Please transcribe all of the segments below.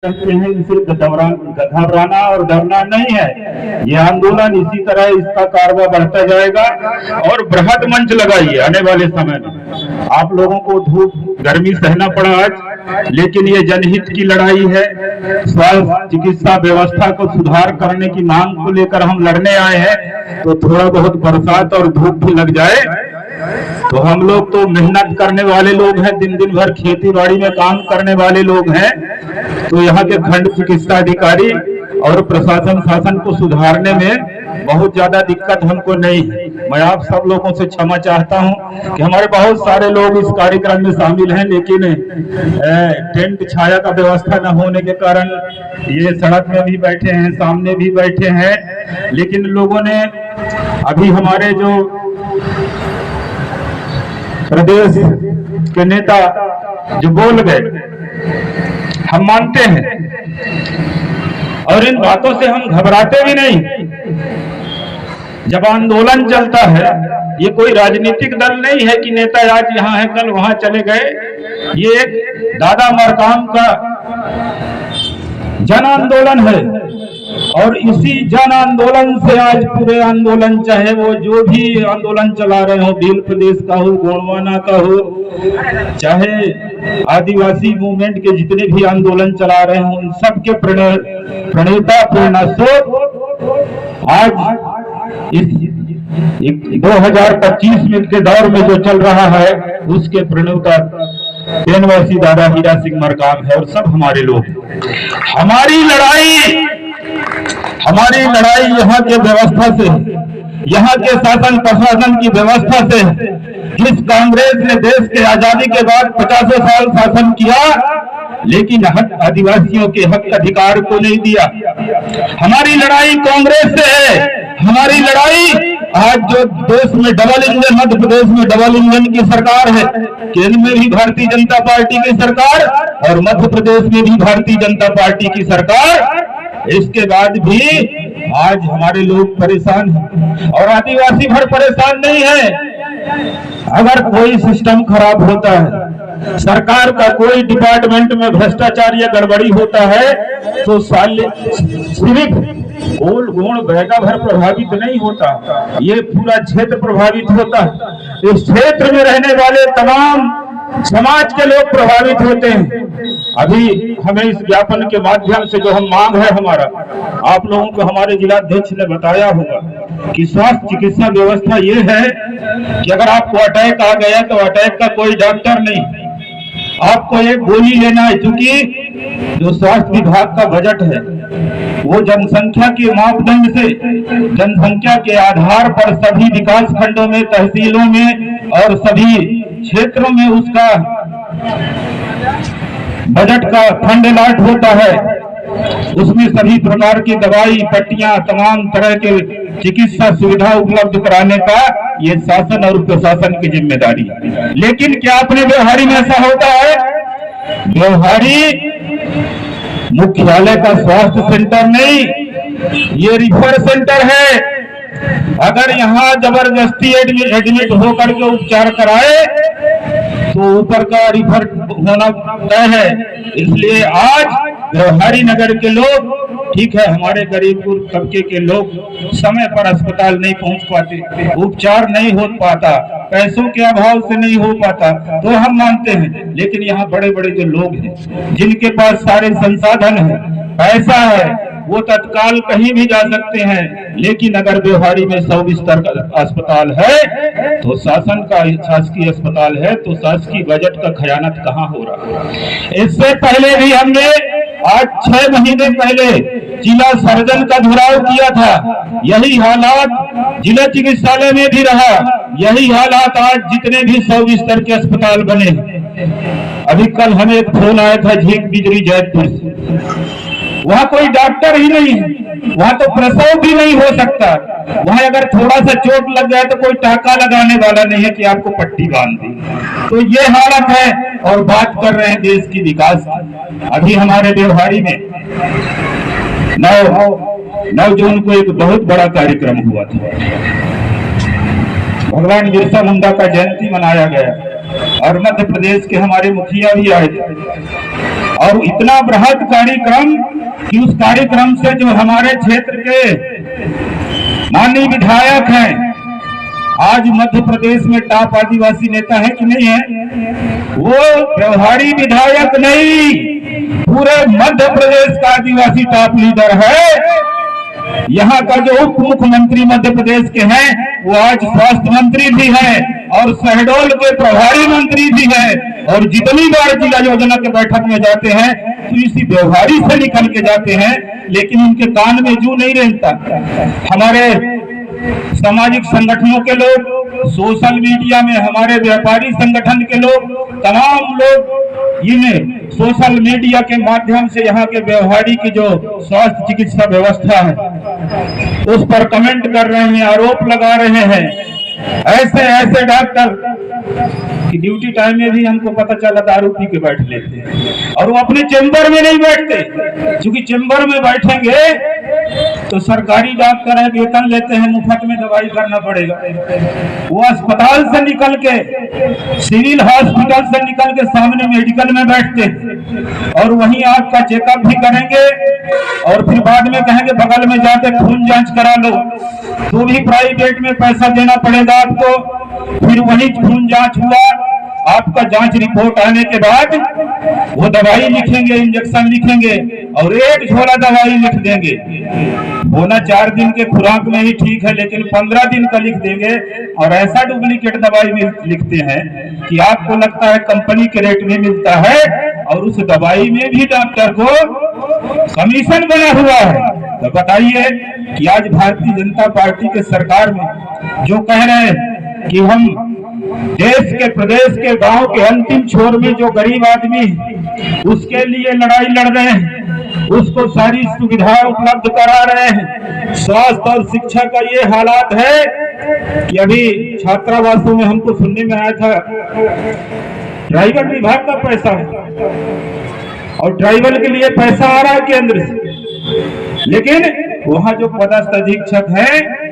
सकते हैं, इसे घबराना और डरना नहीं है। ये आंदोलन इसी तरह इसका कारवा बढ़ता जाएगा और बृहद मंच लगाइए। आने वाले समय में आप लोगों को धूप गर्मी सहना पड़ा आज, लेकिन ये जनहित की लड़ाई है। स्वास्थ्य चिकित्सा व्यवस्था को सुधार करने की मांग को लेकर हम लड़ने आए हैं। तो थोड़ा बहुत बरसात और धूप भी लग जाए तो हम लोग तो मेहनत करने वाले लोग हैं, दिन दिन भर खेती बाड़ी में काम करने वाले लोग हैं। तो यहाँ के खंड चिकित्सा अधिकारी और प्रशासन शासन को सुधारने में बहुत ज्यादा दिक्कत हमको नहीं है। मैं आप सब लोगों से क्षमा चाहता हूं कि हमारे बहुत सारे लोग इस कार्यक्रम में शामिल हैं, लेकिन टेंट छाया का व्यवस्था न होने के कारण ये सड़क में भी बैठे हैं, सामने भी बैठे हैं। लेकिन लोगों ने अभी हमारे जो प्रदेश के नेता जो बोल गए, हम मानते हैं और इन बातों से हम घबराते भी नहीं। जब आंदोलन चलता है, ये कोई राजनीतिक दल नहीं है कि नेता आज यहाँ है कल वहां चले गए। ये एक दादा मरकाम का जन आंदोलन है और इसी जन आंदोलन से आज पूरे आंदोलन, चाहे वो जो भी आंदोलन चला रहे हो, भील प्रदेश का हो, गोंडवाना का हो, चाहे आदिवासी मूवमेंट के जितने भी आंदोलन चला रहे हो, उन सबके प्रणेता प्रेरणा स्रोत आज इस 2025 में के दौर में जो चल रहा है उसके प्रणेता देनवासी दादा हीरा सिंह मरकाम है और सब हमारे लोग। हमारी लड़ाई यहाँ के व्यवस्था से, यहाँ के शासन प्रशासन की व्यवस्था से। जिस कांग्रेस ने देश के आजादी के बाद 50 साल शासन किया, लेकिन हक आदिवासियों के हक अधिकार को नहीं दिया। हमारी लड़ाई कांग्रेस से है। हमारी लड़ाई आज जो देश में डबल इंजन, मध्य प्रदेश में डबल इंजन की सरकार है, केंद्र में भी भारतीय जनता पार्टी की सरकार और मध्य प्रदेश में भी भारतीय जनता पार्टी की सरकार, इसके बाद भी आज हमारे लोग परेशान हैं और आदिवासी भर परेशान नहीं है। अगर कोई सिस्टम खराब होता है, सरकार का कोई डिपार्टमेंट में भ्रष्टाचार या गड़बड़ी होता है, तो सिर्फ गोल गोण बैगा भर प्रभावित नहीं होता, ये पूरा क्षेत्र प्रभावित होता है। इस क्षेत्र में रहने वाले तमाम समाज के लोग प्रभावित होते हैं। अभी हमें इस ज्ञापन के माध्यम से जो हम मांग है हमारा, आप लोगों को हमारे जिलाध्यक्ष ने बताया होगा कि स्वास्थ्य चिकित्सा व्यवस्था ये है कि अगर आपको अटैक आ गया तो अटैक का कोई डॉक्टर नहीं, आपको एक गोली लेना है। क्योंकि जो स्वास्थ्य विभाग का बजट है वो जनसंख्या के मापदंड से, जनसंख्या के आधार पर सभी विकास खंडों में, तहसीलों में और सभी क्षेत्रों में उसका बजट का फंड अलॉट होता है। उसमें सभी प्रकार की दवाई, पट्टियां, तमाम तरह के चिकित्सा सुविधा उपलब्ध कराने का ये शासन और प्रशासन की जिम्मेदारी है। लेकिन क्या अपने व्यवहारी में ऐसा होता है? व्यवहारी मुख्यालय का स्वास्थ्य सेंटर नहीं, ये रिफर सेंटर है। अगर यहाँ जबरदस्ती एडमिट होकर के उपचार कराए तो ऊपर का रिफर होना तय है। इसलिए आज व्यवहारी नगर के लोग, ठीक है, हमारे गरीब तबके के लोग समय पर अस्पताल नहीं पहुंच पाते, उपचार नहीं हो पाता, पैसों के अभाव से नहीं हो पाता, तो हम मानते हैं। लेकिन यहाँ बड़े बड़े जो लोग हैं, जिनके पास सारे संसाधन है, पैसा है, वो तत्काल कहीं भी जा सकते हैं। लेकिन अगर व्यवहारी में 100 बिस्तर का अस्पताल है, तो शासन का शासकीय अस्पताल है, तो शासकीय बजट का खयानत कहाँ हो रहा है? इससे पहले भी हमने आज 6 महीने पहले जिला सर्जन का घेराव किया था। यही हालात जिला चिकित्सालय में भी रहा, यही हालात आज जितने भी 100 बिस्तर के अस्पताल बने। अभी कल हमें एक फोन आया था झींक बिजली जैतपुर से, वहाँ कोई डॉक्टर ही नहीं है, वहाँ तो प्रसव भी नहीं हो सकता। वहाँ अगर थोड़ा सा चोट लग जाए तो कोई टाका लगाने वाला नहीं है कि आपको पट्टी बांध दी। तो ये हालत है और बात कर रहे हैं देश की विकास की। अभी हमारे व्यवहारी में 9 जून को एक बहुत बड़ा कार्यक्रम हुआ था। भगवान बिरसा मुंडा का जयंती मनाया गया और मध्य प्रदेश के हमारे मुखिया भी आए थे। और इतना बृहद कार्यक्रम कि उस कार्यक्रम से जो हमारे क्षेत्र के माननीय विधायक हैं, आज मध्य प्रदेश में टॉप आदिवासी नेता है कि नहीं है, वो व्यवहारी विधायक नहीं, पूरे मध्य प्रदेश का आदिवासी टॉप लीडर है। यहाँ का जो उप मुख्यमंत्री मध्य प्रदेश के हैं वो आज स्वास्थ्य मंत्री भी है और शहडोल के प्रभारी मंत्री भी है, और जितनी बार जिला योजना के बैठक में जाते हैं तो इसी व्यवहारी से निकल के जाते हैं, लेकिन उनके कान में जू नहीं रहता। हमारे सामाजिक संगठनों के लोग, सोशल मीडिया में हमारे व्यापारी संगठन के लोग, तमाम लोग इन्हें सोशल मीडिया के माध्यम से यहाँ के व्यवहारी की जो स्वास्थ्य चिकित्सा व्यवस्था है उस पर कमेंट कर रहे हैं, आरोप लगा रहे हैं। ऐसे ऐसे डॉक्टर कि ड्यूटी टाइम में भी हमको पता चला दारू पी के बैठ लेते हैं, और वो अपने चेंबर में नहीं बैठते, क्योंकि चेंबर में बैठेंगे तो सरकारी डॉक्टर है, वेतन लेते हैं, मुफ्त में दवाई करना पड़ेगा। वो अस्पताल से निकल के, सिविल हॉस्पिटल से निकल के सामने मेडिकल में बैठते और वहीं आपका चेकअप भी करेंगे, और फिर बाद में कहेंगे बगल में जाके खून जांच करा लो, तो भी प्राइवेट में पैसा देना पड़ेगा आपको। फिर वही खून जांच हुआ, आपका जांच रिपोर्ट आने के बाद वो दवाई लिखेंगे, इंजेक्शन लिखेंगे और एक झोला दवाई लिख देंगे। होना 4 दिन के खुराक में ही ठीक है, लेकिन 15 दिन का लिख देंगे, और ऐसा डुप्लीकेट दवाई में लिखते हैं कि आपको लगता है कंपनी के रेट में मिलता है, और उस दवाई में भी डॉक्टर को कमीशन बना हुआ है। तो बताइए कि आज भारतीय जनता पार्टी के सरकार में जो कह रहे हैं कि हम देश के, प्रदेश के, गांव के अंतिम छोर में जो गरीब आदमी उसके लिए लड़ाई लड़ रहे हैं, उसको सारी सुविधा उपलब्ध करा रहे हैं। स्वास्थ्य और शिक्षा का ये हालात है कि अभी छात्रावासों में हमको सुनने में आया था ड्राइवर विभाग का पैसा है और ड्राइवर के लिए पैसा आ रहा है केंद्र से, लेकिन वहाँ जो पदस्थ अधीक्षक है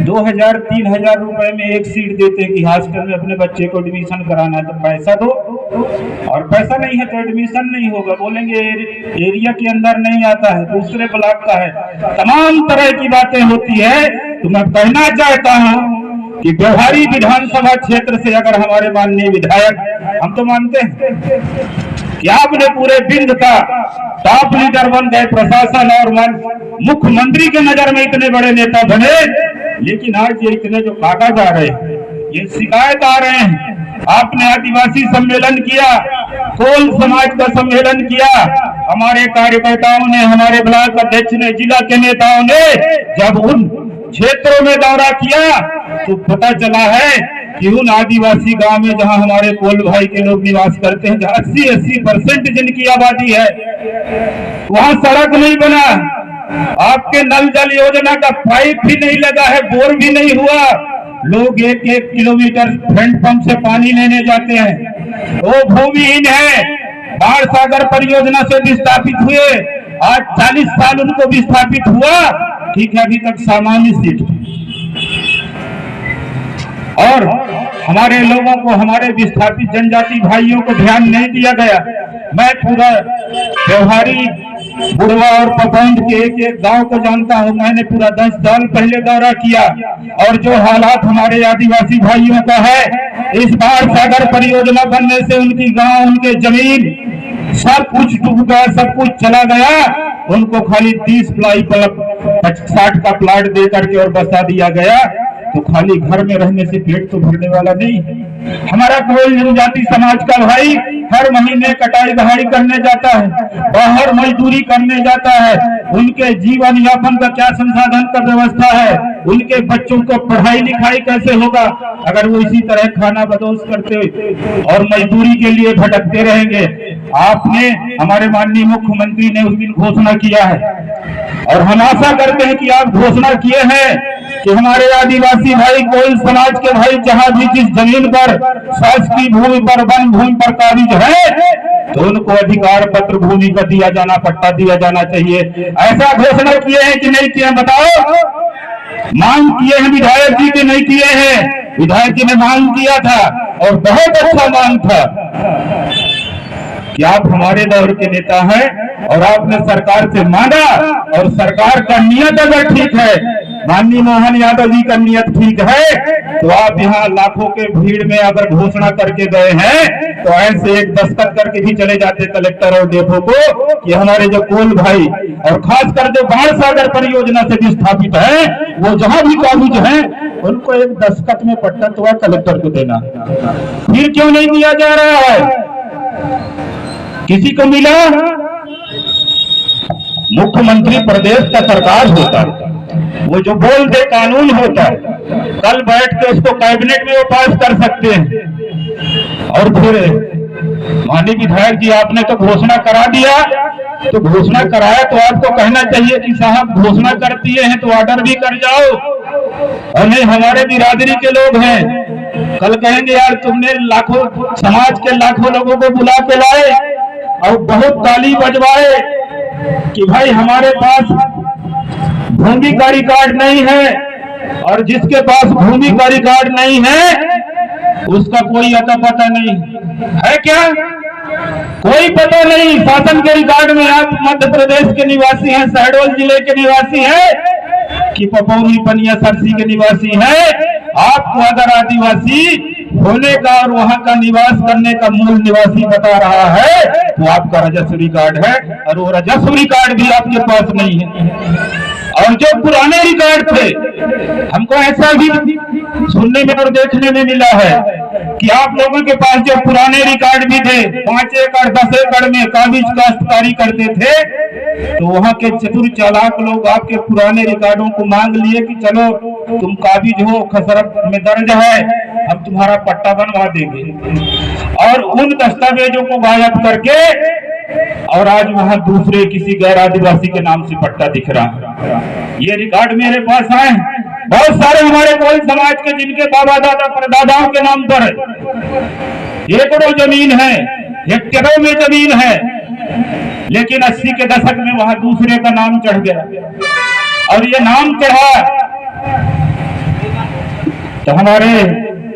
2000-3000 रुपए में एक सीट देते हैं कि हॉस्टल में अपने बच्चे को एडमिशन कराना है, तो पैसा दो, और पैसा नहीं है तो एडमिशन नहीं होगा, बोलेंगे एरिया के अंदर नहीं आता है, दूसरे ब्लॉक का है। तमाम तरह की बातें होती है। तो मैं कहना चाहता हूँ कि व्यवहारी विधानसभा क्षेत्र से अगर हमारे माननीय विधायक, हम तो मानते हैं कि आपने पूरे बिंद का टॉप लीडर बन गए, प्रशासन और मुख्यमंत्री के नजर में इतने बड़े नेता बने, लेकिन आज ये इतने जो कागज आ रहे हैं, ये शिकायत आ रहे हैं। आपने आदिवासी सम्मेलन किया, कोल समाज का सम्मेलन किया, हमारे कार्यकर्ताओं ने, हमारे ब्लॉक अध्यक्ष ने, जिला के नेताओं ने जब उन क्षेत्रों में दौरा किया तो पता चला है कि उन आदिवासी गांव में जहां हमारे कोल भाई के लोग निवास करते हैं, जहां 80% जिनकी आबादी है, वहां सड़क नहीं बना, आपके नल जल योजना का पाइप भी नहीं लगा है, बोर भी नहीं हुआ। लोग 1-1 किलोमीटर हैंड पंप से पानी लेने जाते हैं, वो भूमिहीन है। बाढ़ सागर परियोजना से विस्थापित हुए, आज 40 साल उनको विस्थापित हुआ, ठीक है, अभी तक सामान्य सीट, और हमारे लोगों को, हमारे विस्थापित जनजाति भाइयों को ध्यान नहीं दिया गया। मैं पूरा व्यवहारी, बुढ़वा और पपौंद के एक गांव को जानता हूं। मैंने पूरा 10 साल पहले दौरा किया, और जो हालात हमारे आदिवासी भाइयों का है, इस बार सागर परियोजना बनने से उनकी गांव, उनके जमीन सब कुछ डूब गया, सब कुछ चला गया। उनको खाली 30 प्लाई 60 का प्लाट दे करके और बसा दिया गया, तो खाली घर में रहने से पेट तो भरने वाला नहीं है। हमारा कोई जनजाति समाज का भाई हर महीने कटाई बहाई करने जाता है, बाहर मजदूरी करने जाता है, उनके जीवन यापन का क्या संसाधन का व्यवस्था है, उनके बच्चों को पढ़ाई लिखाई कैसे होगा अगर वो इसी तरह खाना बदोश करते और मजदूरी के लिए भटकते रहेंगे। आपने, हमारे माननीय मुख्यमंत्री ने उस दिन घोषणा किया है, और हम आशा करते हैं कि आप घोषणा किए हैं कि हमारे आदिवासी भाई, कोई समाज के भाई जहां भी जिस जमीन पर, शासकीय भूमि पर, वन भूमि पर काबिज है, तो उनको अधिकार पत्र भूमि का दिया जाना, पट्टा दिया जाना चाहिए। ऐसा घोषणा किए हैं कि नहीं किए, बताओ? मांग किए हैं विधायक जी के, नहीं किए हैं? विधायक जी ने मांग किया था, और बहुत अच्छा मांग था कि आप हमारे दौर के नेता हैं और आपने सरकार से मांगा और सरकार का नियत अगर ठीक है, माननीय मोहन यादव जी का नियत ठीक है, तो आप यहाँ लाखों के भीड़ में अगर घोषणा करके गए हैं तो ऐसे एक दस्तखत करके भी चले जाते कलेक्टर और डीएफओ को कि हमारे जो कोल भाई और खासकर जो बाढ़ सागर परियोजना से विस्थापित है वो जहां भी काबिज है उनको एक दस्तखत में पट्टा तो कलेक्टर को देना। फिर क्यों नहीं दिया जा रहा है? किसी को मिला? मुख्यमंत्री प्रदेश का सरकार होता है, वो जो बोल दे कानून होता है। कल बैठ के उसको कैबिनेट में वो पास कर सकते हैं। और फिर माननीय विधायक जी आपने तो घोषणा करा दिया, तो घोषणा कराया तो आपको कहना चाहिए कि साहब घोषणा कर दिए हैं तो ऑर्डर भी कर जाओ। और नहीं, हमारे बिरादरी के लोग हैं, कल कहेंगे यार तुमने लाखों समाज के लाखों लोगों को बुला के लाए और बहुत ताली बजवाए कि भाई हमारे पास भूमि का रिकॉर्ड नहीं है, और जिसके पास भूमि का रिकॉर्ड नहीं है उसका कोई अता पता नहीं है। क्या कोई पता नहीं? शासन के रिकॉर्ड में आप मध्य प्रदेश के निवासी हैं, शहडोल जिले के निवासी हैं कि पपौनी पनिया सरसी के निवासी हैं। आपको अगर आदिवासी होने का और वहां का निवास करने का मूल निवासी बता रहा है तो आपका राजस्व रिकॉर्ड है, और वो राजस्व रिकॉर्ड भी आपके पास नहीं है। और जो पुराने रिकॉर्ड थे, हमको ऐसा भी सुनने में और देखने में मिला है कि आप लोगों के पास जो पुराने रिकॉर्ड भी थे, 5 एकड़ 10 एकड़ में काबिज काश्तकारी करते थे, तो वहां के चतुर चालाक लोग आपके पुराने रिकॉर्डों को मांग लिए कि चलो तुम काबिज हो, खसरत में दर्ज है, हम तुम्हारा पट्टा बनवा देंगे। और उन दस्तावेजों को गायब करके और आज वहां दूसरे किसी गैर आदिवासी के नाम से पट्टा दिख रहा है। ये रिकॉर्ड मेरे पास आए, बहुत सारे हमारे कोल समाज के जिनके बाबा दादा परदादाओं के नाम पर एकड़ों जमीन है, हेक्टेरों में जमीन है, लेकिन 80 के दशक में वहां दूसरे का नाम चढ़ गया। और ये नाम चढ़ा तो हमारे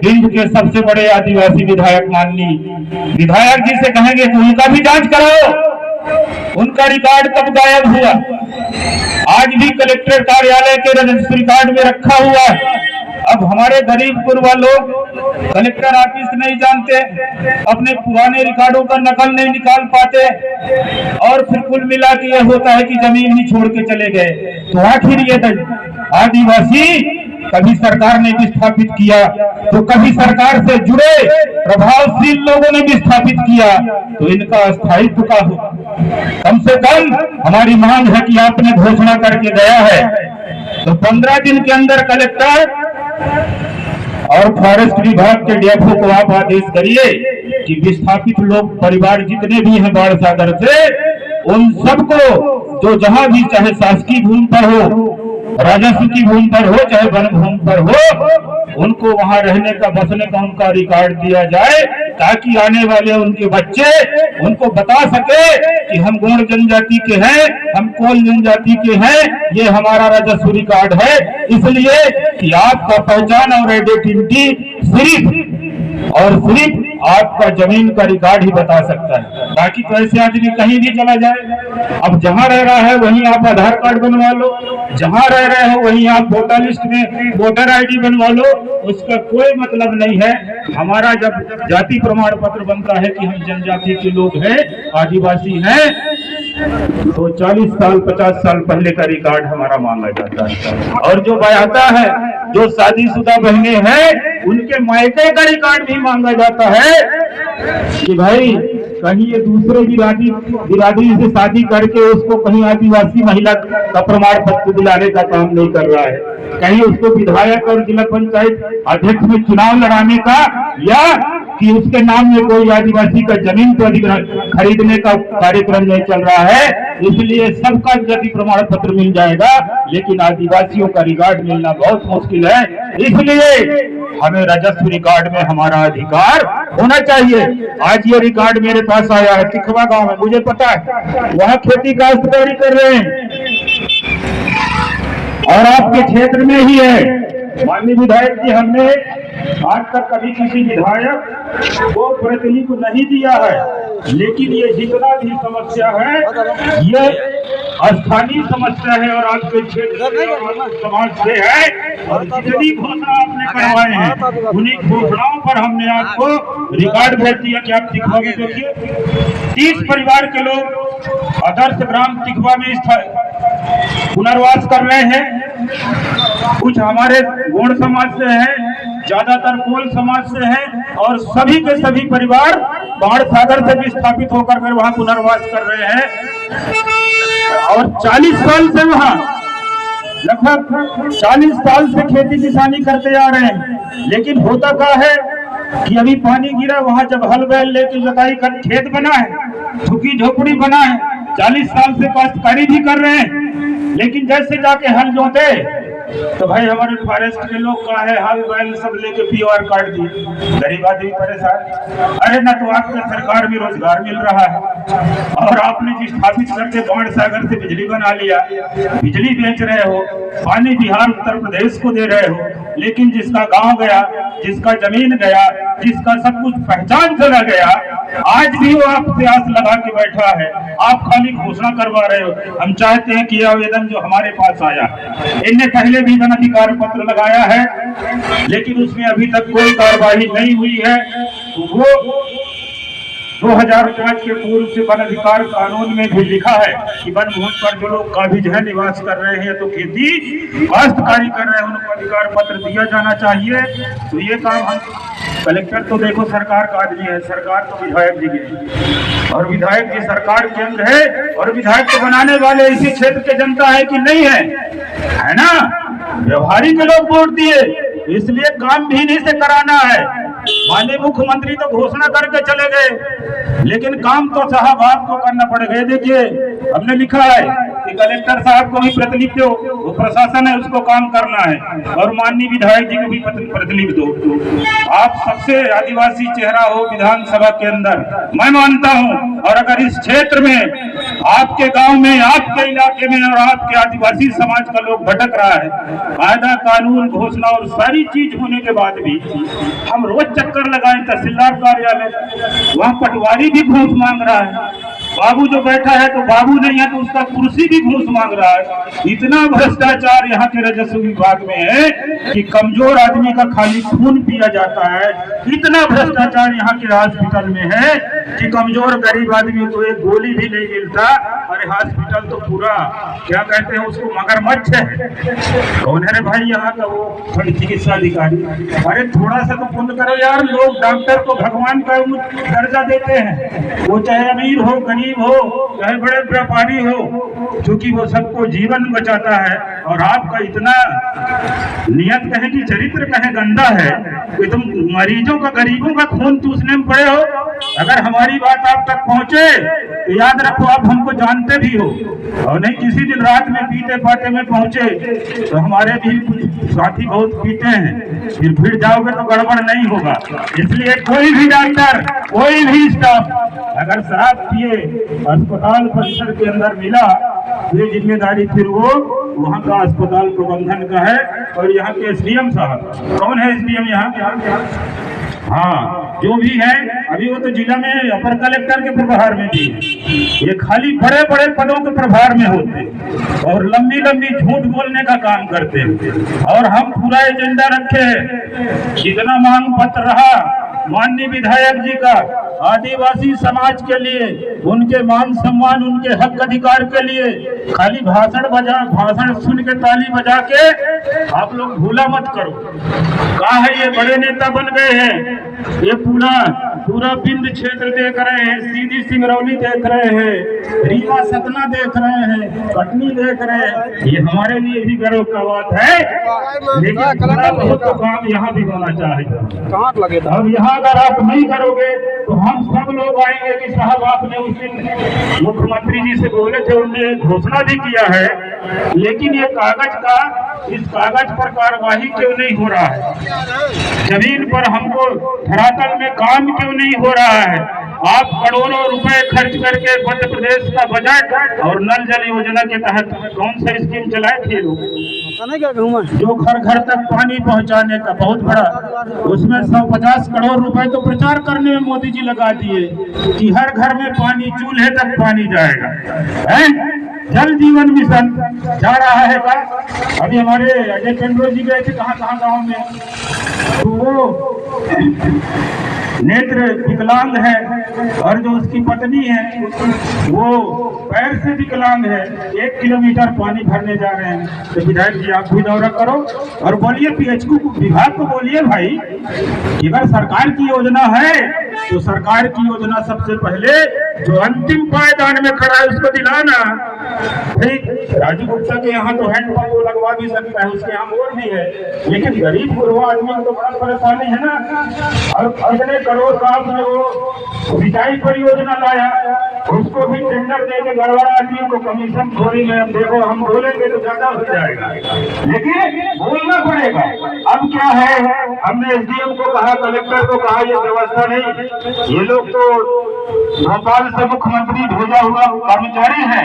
हिंद के सबसे बड़े आदिवासी विधायक माननीय विधायक जी से कहेंगे कि उनका भी जांच कराओ, उनका रिकॉर्ड कब गायब हुआ? आज भी कलेक्टर कार्यालय के रजिस्ट्री रिकॉर्ड में रखा हुआ है। अब हमारे गरीब गुरबा लोग कलेक्टर ऑफिस नहीं जानते, अपने पुराने रिकॉर्डों का नकल नहीं निकाल पाते, और फिर कुल मिला के यह होता है कि जमीन ही छोड़ के चले गए। तो आखिर ये आदिवासी कभी सरकार ने विस्थापित किया तो कभी सरकार से जुड़े प्रभावशील लोगों ने विस्थापित किया, तो इनका स्थायित्व का हो। कम से कम हमारी मांग है कि आपने घोषणा करके गया है तो 15 दिन के अंदर कलेक्टर और फॉरेस्ट विभाग के डीएफओ को आप आदेश करिए कि विस्थापित लोग परिवार जितने भी हैं बाढ़ सागर से, उन सबको जो जहां भी, चाहे शासकीय भूमि पर हो, राजस्व की भूमि पर हो, चाहे वन भूमि पर हो, उनको वहां रहने का, बसने का उनका रिकॉर्ड दिया जाए, ताकि आने वाले उनके बच्चे उनको बता सके कि हम गौड़ जनजाति के हैं, हम कोल जनजाति के हैं, ये हमारा राजस्व रिकॉर्ड है। इसलिए कि आपका पहचान और आइडेंटिटी सिर्फ और सिर्फ आपका जमीन का रिकॉर्ड ही बता सकता है, बाकी तो ऐसे आदमी कहीं भी चला जाए। अब जहां रह रहा है वहीं आप आधार कार्ड बनवा लो, जहां रह रहे हो वहीं आप वोटर लिस्ट में वोटर आईडी बनवा लो, उसका कोई मतलब नहीं है। हमारा जब जाति प्रमाण पत्र बनता है कि हम जनजाति के लोग हैं, आदिवासी हैं, तो 40 साल 50 साल पहले का रिकॉर्ड हमारा मांगा जाता है। और जो बयाता है, जो शादीशुदा बहनें हैं, उनके मायके का रिकॉर्ड भी मांगा जाता है कि भाई कहीं ये दूसरे बिरादरी से शादी करके उसको कहीं आदिवासी महिला का प्रमाण पत्र दिलाने का काम नहीं कर रहा है, कहीं उसको विधायक और जिला पंचायत अध्यक्ष में चुनाव लड़ाने का, या कि उसके नाम में कोई आदिवासी का जमीन को खरीदने का कार्यक्रम नहीं चल रहा है। इसलिए सबका जाति प्रमाण पत्र मिल जाएगा, लेकिन आदिवासियों का रिकॉर्ड मिलना बहुत मुश्किल है। इसलिए हमें राजस्व रिकॉर्ड में हमारा अधिकार होना चाहिए। आज ये रिकॉर्ड मेरे पास आया है तिखवा गांव में, मुझे पता है वहाँ खेती काश्तकारी कर रहे हैं और आपके क्षेत्र में ही है। माननीय विधायक जी, हमने आज तक कभी किसी विधायक को प्रतिनिधि को नहीं दिया है, लेकिन ये जितना भी समस्या है ये स्थानीय समस्या है और आपके क्षेत्र से और समाज से है। और जितनी घोषणा आपने करवाए हैं उन्हीं घोषणाओं पर हमने आपको रिकॉर्ड भेज दिया कि आप तिखवा में देखिए 30 परिवार के लोग आदर्श ग्राम तिखवा में पुनर्वास कर रहे हैं। कुछ हमारे गोंड समाज से है, ज्यादातर कोल समाज से है और सभी के सभी परिवार बाढ़ सागर से भी स्थापित होकर वहां पुनर्वास कर रहे हैं। और 40 साल से वहां लगभग 40 साल से खेती किसानी करते आ रहे हैं, लेकिन होता क्या है कि अभी पानी गिरा वहां जब हल बैल लेके जुताई कर खेत बना है, झुकी झोपड़ी बना है, 40 साल से काश्तकारी भी कर रहे हैं, लेकिन जैसे जाके हल जोते तो भाई हमारे फॉरेस्ट के लोग का है हल बैल सब लेके पीओआर काट दिए, गरीब आदमी परेशान। अरे ना तो आपके सरकार में रोजगार मिल रहा है और आपने जी स्थापित करके बाढ़ सागर से बिजली बना लिया, बिजली बेच रहे हो, पानी बिहार उत्तर प्रदेश को दे रहे हो, लेकिन जिसका गांव गया, जिसका जमीन गया, जिसका सब कुछ पहचान चला गया, आज भी वो आपसे आस लगा के बैठा है। आप खाली घोषणा करवा रहे हो। हम चाहते हैं कि यह आवेदन जो हमारे पास आया, इनने पहले भी जन अधिकार पत्र लगाया है, लेकिन उसमें अभी तक कोई कार्रवाई नहीं हुई है। वो 2005 के पूर्व से वन अधिकार कानून में भी लिखा है कि वन भूमि पर जो लोग काबिज है निवास कर रहे हैं तो खेती काश्तकारी कर रहे हैं उनको अधिकार पत्र दिया जाना चाहिए। तो ये काम हम कलेक्टर तो देखो सरकार का आदमी है, सरकार तो विधायक जी की और विधायक जी सरकार के अंग है और विधायक को बनाने वाले इसी क्षेत्र के जनता है कि नहीं है ना। व्यवहारिक लोग वोट दिए, इसलिए काम भी इन्हीं से कराना है। माननीय मुख्यमंत्री तो घोषणा करके चले गए, लेकिन काम तो साहब आपको करना पड़ेगा। देखिए हमने लिखा है कि कलेक्टर साहब को भी प्रतिनिधि दो, वो प्रशासन है उसको काम करना है, और माननीय विधायक जी को भी प्रतिनिधि दो। आप सबसे आदिवासी चेहरा हो विधानसभा के अंदर, मैं मानता हूं, और अगर इस क्षेत्र में आपके गांव में, आपके इलाके में और आपके आदिवासी समाज का लोग भटक रहा है, कायदा कानून घोषणा और सारी चीज होने के बाद भी हम रोज चक्कर लगाए तहसीलदार कार्यालय, वहाँ पटवारी भी घूस मांग रहा है, बाबू जो बैठा है तो बाबू नहीं है तो उसका कुर्सी भी घूस मांग रहा है। इतना भ्रष्टाचार यहाँ के राजस्व विभाग में है कि कमजोर आदमी का खाली खून पिया जाता है। इतना भ्रष्टाचार यहाँ के हॉस्पिटल में है कि कमजोर गरीब आदमी को एक गोली भी नहीं मिलता। अरे हॉस्पिटल तो पूरा क्या कहते हैं उसको मगरमच्छ है। कौन है रे भाई यहाँ का वो चिकित्सा अधिकारी? अरे थोड़ा सा तो पुण्य करो यार। लोग डॉक्टर को भगवान का दर्जा देते हैं, वो चाहे अमीर हो गरीब हो चाहे बड़े व्यापारी हो, क्योंकि वो सबको जीवन बचाता है। और आपका इतना नियत कहे कि चरित्र कहे गंदा है कि तुम मरीजों का गरीबों का खून चूसने में पड़े हो। अगर हमारी बात आप तक पहुंचे तो याद रखो आप हमको जानते भी हो, और नहीं किसी दिन रात में पीते पाते में पहुंचे तो हमारे भी साथी बहुत पीते हैं, फिर भिड़ जाओगे तो गड़बड़ नहीं होगा। इसलिए कोई भी डॉक्टर कोई भी स्टाफ अगर शराब पिए अस्पताल परिसर के अंदर मिला तो ये जिम्मेदारी फिर वो वहाँ का अस्पताल प्रबंधन का है। और यहाँ के एसडीएम साहब, कौन है एसडीएम यहाँ? हाँ जो भी है, अभी वो तो जिला में अपर कलेक्टर के प्रभार में भी है। ये खाली बड़े बड़े पदों के प्रभार में होते और लंबी लंबी झूठ बोलने का काम करते हैं। और हम पूरा एजेंडा रखे हैं, जितना मांग पत्र रहा माननीय विधायक जी का आदिवासी समाज के लिए, उनके मान सम्मान, उनके हक अधिकार के लिए, खाली भाषण सुन के ताली बजा के आप लोग भूला मत करो। कहा है ये बड़े नेता बन गए हैं, ये पूरा बिंद क्षेत्र देख रहे हैं, सीधी सिंगरौली देख रहे हैं, रीवा सतना देख रहे हैं, कटनी देख रहे हैं। ये हमारे लिए भी गर्व का बात है, लेकिन थोड़ा बहुत तो काम यहाँ भी होना चाहिए। अब यहाँ अगर आप नहीं करोगे तो हम सब लोग आएंगे कि साहब आपने उस दिन मुख्यमंत्री जी से बोले थे, उन्होंने घोषणा भी किया है, लेकिन ये कागज का, इस कागज पर कार्यवाही क्यों नहीं हो रहा है? जमीन पर हमको धरातल में काम क्यों नहीं हो रहा है? आप करोड़ों रुपए खर्च करके मध्य प्रदेश का बजट और नल जल योजना के तहत कौन सा स्कीम चलाए थे लोग, जो घर घर तक पानी पहुंचाने का बहुत बड़ा, उसमें 150 करोड़ रुपए तो प्रचार करने में मोदी जी लगा दिए कि हर घर में पानी, चूल्हे तक पानी जाएगा, है? जल जीवन मिशन जा रहा है का? अभी हमारे अजय चंद्रो जी गए थे कहाँ गाँव में, तो वो नेत्र विकलांग है और जो उसकी पत्नी है वो पैर से विकलांग है, 1 किलोमीटर पानी भरने जा रहे हैं। तो विधायक जी आप भी दौरा करो और बोलिए पीएचक्यू विभाग को बोलिए भाई, अगर सरकार की योजना है तो सरकार की योजना सबसे पहले जो अंतिम पायदान में खड़ा है उसको दिलाना। राजू गुप्ता के यहाँ तो हैंडपंप लगवा भी सकता है, उसके यहाँ मोर भी है, लेकिन गरीब गुरबा आदमी को तो बड़ा परेशानी है ना। और कितने करोड़ का आपने वो सिंचाई परियोजना लाया, उसको भी टेंडर देके गड़बड़ा आदमी को कमीशन थोड़ी में, देखो हम बोलेंगे तो ज्यादा हो जाएगा, लेकिन बोलना पड़ेगा। अब क्या है, हमने एसडीएम को कहा, कलेक्टर को कहा, ये व्यवस्था नहीं, ये लोग तो भोपाल से मुख्यमंत्री भेजा हुआ कर्मचारी है।